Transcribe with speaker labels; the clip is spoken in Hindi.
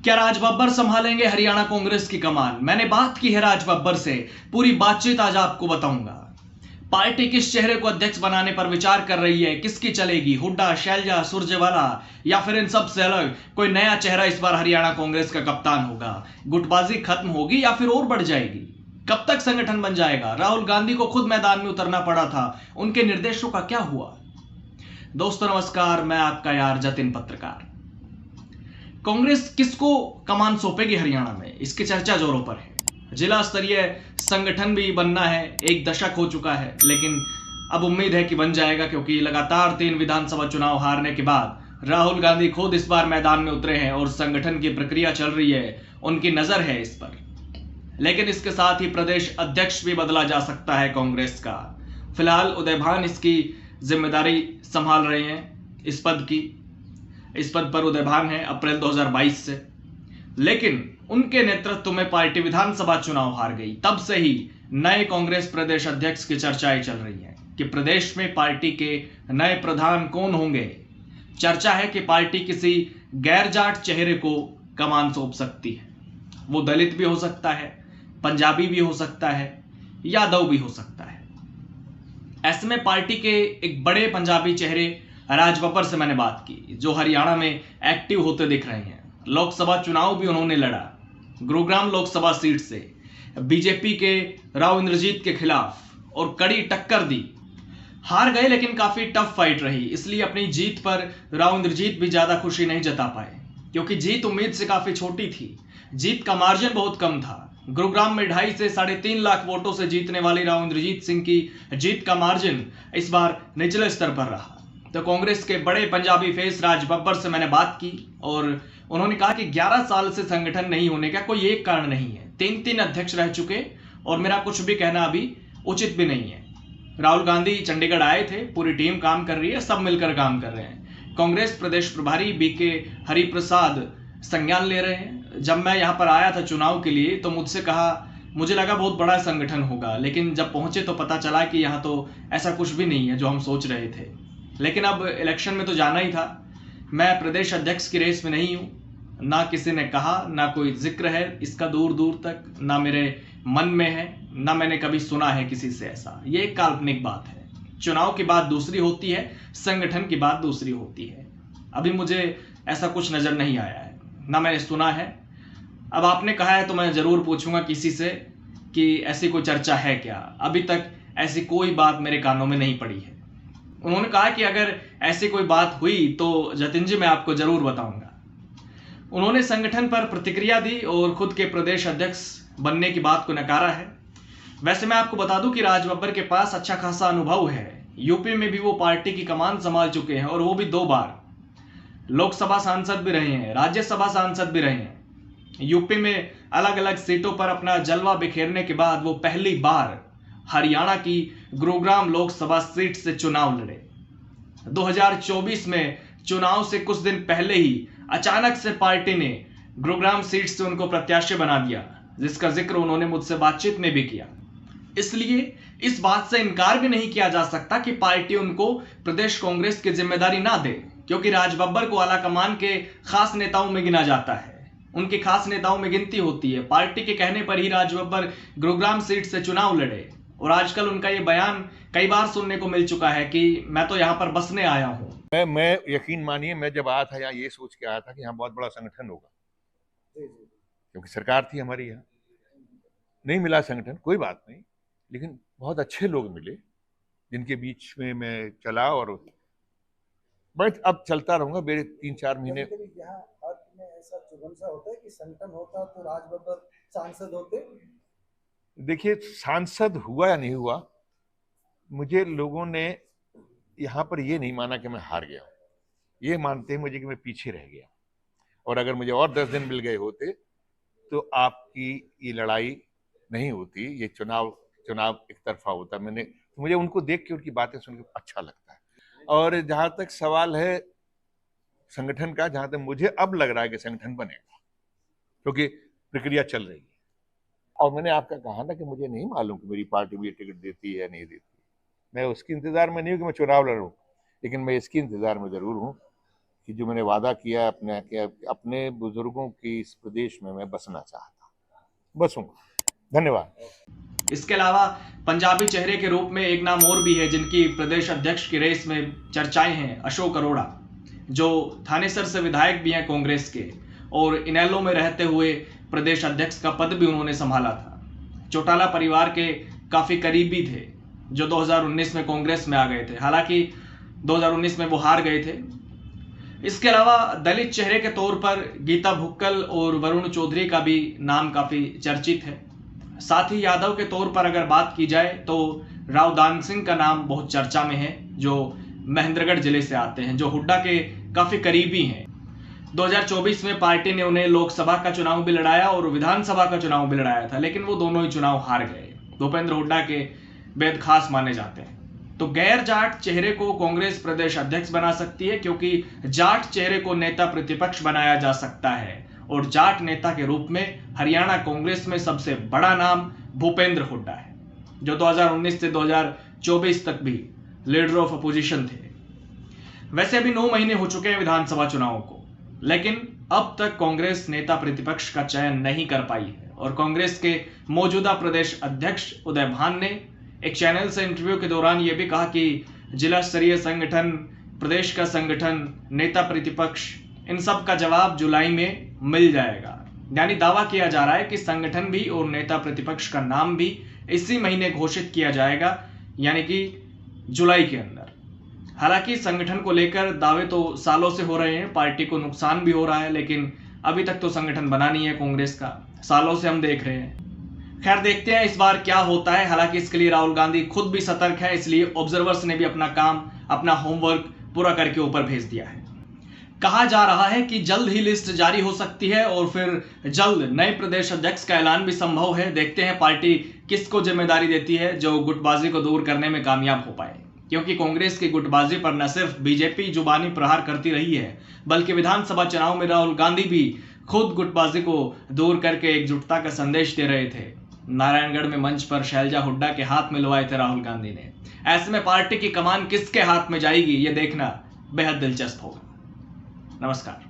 Speaker 1: क्या राज बब्बर संभालेंगे हरियाणा कांग्रेस की कमान? मैंने बात की है राज बब्बर से, पूरी बातचीत आज आपको बताऊंगा। पार्टी किस चेहरे को अध्यक्ष बनाने पर विचार कर रही है, किसकी चलेगी, हुड्डा, शैलजा, सुरजेवाला या फिर इन सब से अलग कोई नया चेहरा इस बार हरियाणा कांग्रेस का कप्तान होगा? गुटबाजी खत्म होगी या फिर और बढ़ जाएगी? कब तक संगठन बन जाएगा? राहुल गांधी को खुद मैदान में उतरना पड़ा था, उनके निर्देशों का क्या हुआ? दोस्तों नमस्कार, मैं आपका यार जतिन पत्रकार। कांग्रेस किसको कमान सौंपेगी हरियाणा में, इसकी चर्चा जोरों पर है। जिला स्तरीय संगठन भी बनना है, एक दशक हो चुका है, लेकिन अब उम्मीद है कि बन जाएगा, क्योंकि लगातार 3 विधानसभा चुनाव हारने के बाद राहुल गांधी खुद इस बार मैदान में उतरे हैं और संगठन की प्रक्रिया चल रही है, उनकी नजर है इस पर। लेकिन इसके साथ ही प्रदेश अध्यक्ष भी बदला जा सकता है कांग्रेस का। फिलहाल उदय भान इसकी जिम्मेदारी संभाल रहे हैं, इस पद पर उदय भान है अप्रैल 2022 से। लेकिन उनके नेतृत्व में पार्टी विधानसभा चुनाव हार गई। तब से ही नए कांग्रेस प्रदेश अध्यक्ष की चर्चाएं चल रही हैं कि प्रदेश में पार्टी के नए प्रधान कौन होंगे। चर्चा है कि पार्टी किसी गैर जाट चेहरे को कमान सौंप सकती है। वो दलित भी हो सकता है, पंजाबी भी हो सकता है, यादव भी हो सकता है। ऐसे में पार्टी के एक बड़े पंजाबी चेहरे राज बब्बर से मैंने बात की, जो हरियाणा में एक्टिव होते दिख रहे हैं। लोकसभा चुनाव भी उन्होंने लड़ा, गुरुग्राम लोकसभा सीट से बीजेपी के राव इंद्रजीत के खिलाफ और कड़ी टक्कर दी। हार गए, लेकिन काफी टफ फाइट रही, इसलिए अपनी जीत पर राव इंद्रजीत भी ज्यादा खुशी नहीं जता पाए, क्योंकि जीत उम्मीद से काफी छोटी थी। जीत का मार्जिन बहुत कम था। गुरुग्राम में 2.5 से 3.5 लाख वोटों से जीतने वाली राव इंद्रजीत सिंह की जीत का मार्जिन इस बार निचले स्तर पर रहा। तो कांग्रेस के बड़े पंजाबी फेस राज बब्बर से मैंने बात की और उन्होंने कहा कि 11 साल से संगठन नहीं होने का कोई एक कारण नहीं है। 3 अध्यक्ष रह चुके और मेरा कुछ भी कहना अभी उचित भी नहीं है। राहुल गांधी चंडीगढ़ आए थे, पूरी टीम काम कर रही है, सब मिलकर काम कर रहे हैं। कांग्रेस प्रदेश प्रभारी बीके हरिप्रसाद संज्ञान ले रहे हैं। जब मैं यहाँ पर आया था चुनाव के लिए तो मुझसे कहा, मुझे लगा बहुत बड़ा संगठन होगा, लेकिन जब पहुंचे तो पता चला कि यहाँ तो ऐसा कुछ भी नहीं है जो हम सोच रहे थे। लेकिन अब इलेक्शन में तो जाना ही था। मैं प्रदेश अध्यक्ष की रेस में नहीं हूँ, ना किसी ने कहा, ना कोई जिक्र है इसका दूर दूर तक, ना मेरे मन में है, ना मैंने कभी सुना है किसी से ऐसा। ये एक काल्पनिक बात है। चुनाव की बात दूसरी होती है, संगठन की बात दूसरी होती है। अभी मुझे ऐसा कुछ नजर नहीं आया है, ना मैंने सुना है। अब आपने कहा है तो मैं जरूर पूछूंगा किसी से कि ऐसी कोई चर्चा है क्या। अभी तक ऐसी कोई बात मेरे कानों में नहीं पड़ी है। उन्होंने कहा कि अगर ऐसी कोई बात हुई तो जतिन जी मैं आपको जरूर बताऊंगा। उन्होंने संगठन पर प्रतिक्रिया दी और खुद के प्रदेश अध्यक्ष बनने की बात को नकारा है। वैसे मैं आपको बता दूं कि राज बब्बर के पास अच्छा खासा अनुभव है। यूपी में भी वो पार्टी की कमान संभाल चुके हैं और वो भी 2 बार लोकसभा सांसद भी रहे हैं, राज्यसभा सांसद भी रहे हैं। यूपी में अलग अलग सीटों पर अपना जलवा बिखेरने के बाद वो पहली बार हरियाणा की गुरुग्राम लोकसभा सीट से चुनाव लड़े। 2024 में चुनाव से कुछ दिन पहले ही अचानक से पार्टी ने गुरुग्राम सीट से उनको प्रत्याशी बना दिया, जिसका जिक्र उन्होंने मुझसे बातचीत में भी किया। इसलिए इस बात से इनकार भी नहीं किया जा सकता कि पार्टी उनको प्रदेश कांग्रेस की जिम्मेदारी ना दे, क्योंकि राज बब्बर को आलाकमान के खास नेताओं में गिना जाता है, उनकी खास नेताओं में गिनती होती है। पार्टी के कहने पर ही राज बब्बर गुरुग्राम सीट से चुनाव लड़े और आजकल उनका ये बयान कई बार सुनने को मिल चुका है कि मैं तो यहाँ पर बसने आया हूँ।
Speaker 2: मैं यकीन मानिए, मैं जब आया था यहाँ ये सोच के आया था कि यहाँ बहुत बड़ा संगठन होगा, क्योंकि सरकार थी हमारी यहाँ। नहीं मिला संगठन, कोई बात नहीं, लेकिन बहुत अच्छे लोग मिले जिनके बीच में मैं चला और मैं अब चलता रहूंगा। मेरे 3-4 महीने
Speaker 3: यहाँ अर्थ में ऐसा चुभन सा होता है कि संगठन होता तो राज बब्बर सांसद होते।
Speaker 2: देखिए, सांसद हुआ या नहीं हुआ, मुझे लोगों ने यहाँ पर ये नहीं माना कि मैं हार गया हूँ, ये मानते हैं मुझे कि मैं पीछे रह गया। और अगर मुझे और 10 दिन मिल गए होते तो आपकी ये लड़ाई नहीं होती, ये चुनाव एक तरफा होता। मुझे उनको देख के, उनकी बातें सुन के अच्छा लगता है। और जहां तक सवाल है संगठन का, जहां तक मुझे अब लग रहा है कि संगठन बनेगा, क्योंकि प्रक्रिया चल रही है। और मैंने आपका कहा ना कि मुझे नहीं मालूम कि मेरी पार्टी मुझे टिकट देती है या नहीं देती। मैं उसकी इंतजार में नहीं हूं कि मैं चुनाव लड़ूं, लेकिन मैं इसकी इंतजार में जरूर हूं कि जो मैंने वादा किया अपने कि अपने बुजुर्गों की इस प्रदेश में मैं बसना चाहता, बसूंगा। धन्यवाद।
Speaker 1: इसके अलावा पंजाबी चेहरे के रूप में एक नाम और भी है जिनकी प्रदेश अध्यक्ष की रेस में चर्चाएं हैं, अशोक अरोड़ा, जो थानेसर से विधायक भी हैं कांग्रेस के और इनेलो में रहते हुए प्रदेश अध्यक्ष का पद भी उन्होंने संभाला था। चौटाला परिवार के काफी करीबी थे जो 2019 में कांग्रेस में आ गए थे, हालांकि 2019 में वो हार गए थे। इसके अलावा दलित चेहरे के तौर पर गीता भुक्कल और वरुण चौधरी का भी नाम काफी चर्चित है। साथ ही यादव के तौर पर अगर बात की जाए तो राव दान सिंह का नाम बहुत चर्चा में है, जो महेंद्रगढ़ जिले से आते हैं, जो हुड्डा के काफी करीबी हैं। 2024 में पार्टी ने उन्हें लोकसभा का चुनाव भी लड़ाया और विधानसभा का चुनाव भी लड़ाया था, लेकिन वो दोनों ही चुनाव हार गए। भूपेंद्र हुड्डा के बेहद खास माने जाते हैं। तो गैर जाट चेहरे को कांग्रेस प्रदेश अध्यक्ष बना सकती है, क्योंकि जाट चेहरे को नेता प्रतिपक्ष बनाया जा सकता है और जाट नेता के रूप में हरियाणा कांग्रेस में सबसे बड़ा नाम भूपेंद्र हुड्डा है, जो 2019 से 2024 तक भी लीडर ऑफ अपोजिशन थे। वैसे अभी 9 महीने हो चुके हैं विधानसभा चुनावों को, लेकिन अब तक कांग्रेस नेता प्रतिपक्ष का चयन नहीं कर पाई है और कांग्रेस के मौजूदा प्रदेश अध्यक्ष उदय भान ने एक चैनल से इंटरव्यू के दौरान यह भी कहा कि जिला स्तरीय संगठन, प्रदेश का संगठन, नेता प्रतिपक्ष, इन सब का जवाब जुलाई में मिल जाएगा। यानी दावा किया जा रहा है कि संगठन भी और नेता प्रतिपक्ष का नाम भी इसी महीने घोषित किया जाएगा, यानी कि जुलाई के अंदर। हालांकि संगठन को लेकर दावे तो सालों से हो रहे हैं, पार्टी को नुकसान भी हो रहा है, लेकिन अभी तक तो संगठन बना नहीं है कांग्रेस का, सालों से हम देख रहे हैं। खैर देखते हैं इस बार क्या होता है। हालांकि इसके लिए राहुल गांधी खुद भी सतर्क है, इसलिए ऑब्जर्वर्स ने भी अपना काम, अपना होमवर्क पूरा करके ऊपर भेज दिया है। कहा जा रहा है कि जल्द ही लिस्ट जारी हो सकती है और फिर जल्द नए प्रदेश अध्यक्ष का ऐलान भी संभव है। देखते हैं पार्टी किसको जिम्मेदारी देती है जो गुटबाजी को दूर करने में कामयाब हो पाए, क्योंकि कांग्रेस की गुटबाजी पर न सिर्फ बीजेपी जुबानी प्रहार करती रही है, बल्कि विधानसभा चुनाव में राहुल गांधी भी खुद गुटबाजी को दूर करके एकजुटता का संदेश दे रहे थे। नारायणगढ़ में मंच पर शैलजा हुड्डा के हाथ मिलवाए थे राहुल गांधी ने। ऐसे में पार्टी की कमान किसके हाथ में जाएगी, ये देखना बेहद दिलचस्प होगा। नमस्कार।